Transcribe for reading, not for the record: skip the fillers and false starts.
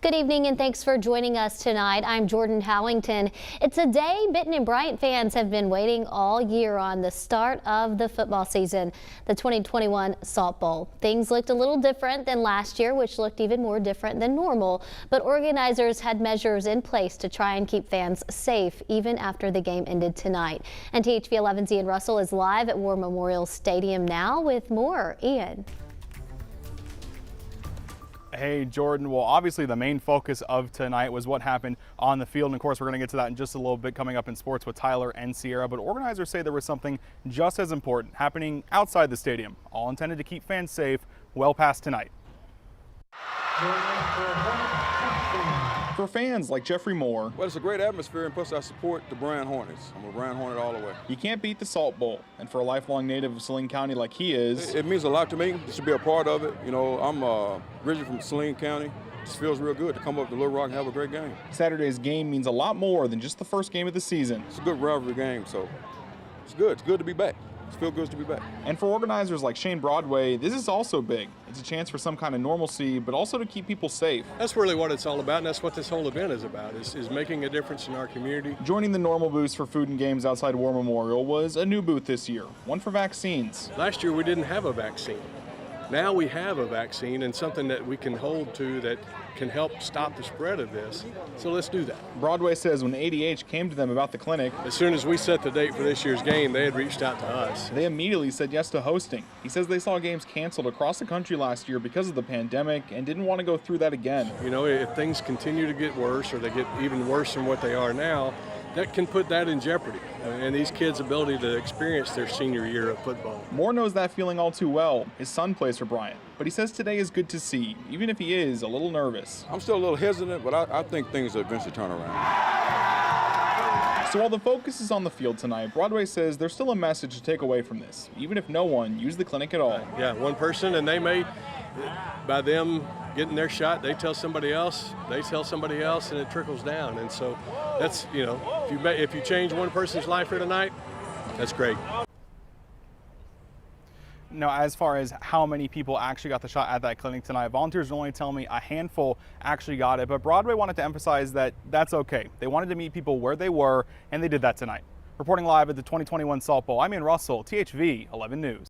Good evening and thanks for joining us tonight. I'm Jordan Howington. It's a day Benton and Bryant fans have been waiting all year on, the start of the football season, the 2021 Salt Bowl. Things looked a little different than last year, which looked even more different than normal, but organizers had measures in place to try and keep fans safe even after the game ended tonight. And THV 11's Ian Russell is live at War Memorial Stadium now with more. Ian. Hey Jordan, well obviously the main focus of tonight was what happened on the field, and of course we're going to get to that in just a little bit coming up in sports with Tyler and Sierra, but organizers say there was something just as important happening outside the stadium, all intended to keep fans safe well past tonight. For fans like Jeffrey Moore, well, it's a great atmosphere, and plus I support the Bryant Hornets. I'm a Bryant Hornet all the way. you can't beat the Salt Bowl, and for a lifelong native of Saline County like he is, It means a lot to me just to be a part of it. You know, I'm originally from Saline County. It just feels real good to come up to Little Rock and have a great game. Saturday's game means a lot more than just the first game of the season. It's a good rivalry game, so it's good. It's good to be back. It feels good to be back. And for organizers like Shane Broadway, this is also big. It's a chance for some kind of normalcy, but also to keep people safe. That's really what it's all about, and that's what this whole event is about, is making a difference in our community. Joining the normal booths for food and games outside War Memorial was a new booth this year, one for vaccines. Last year we didn't have a vaccine. Now we have a vaccine and something that we can hold to that can help stop the spread of this. So let's do that. Broadway says when ADH came to them about the clinic, As soon as we set the date for this year's game, they had reached out to us. they immediately said yes to hosting. He says they saw games canceled across the country last year because of the pandemic and didn't want to go through that again. You know, if things continue to get worse or they get even worse than what they are now, that can put that in jeopardy and these kids' ability to experience their senior year of football. Moore knows that feeling all too well. His son plays for Bryant, but he says today is good to see, even if he is a little nervous. I'm still a little hesitant, but I think things will eventually turn around. So while the focus is on the field tonight, Broadway says there's still a message to take away from this, even if no one used the clinic at all. Yeah, one person, and they may, by them getting their shot, they tell somebody else, and it trickles down. And so that's, you know, if you change one person's life here tonight, that's great. Now, as far as how many people actually got the shot at that clinic tonight, volunteers only tell me a handful actually got it, but Broadway wanted to emphasize that that's okay. They wanted to meet people where they were, and they did that tonight. Reporting live at the 2021 Salt Bowl, I'm Ian Russell, THV 11 News.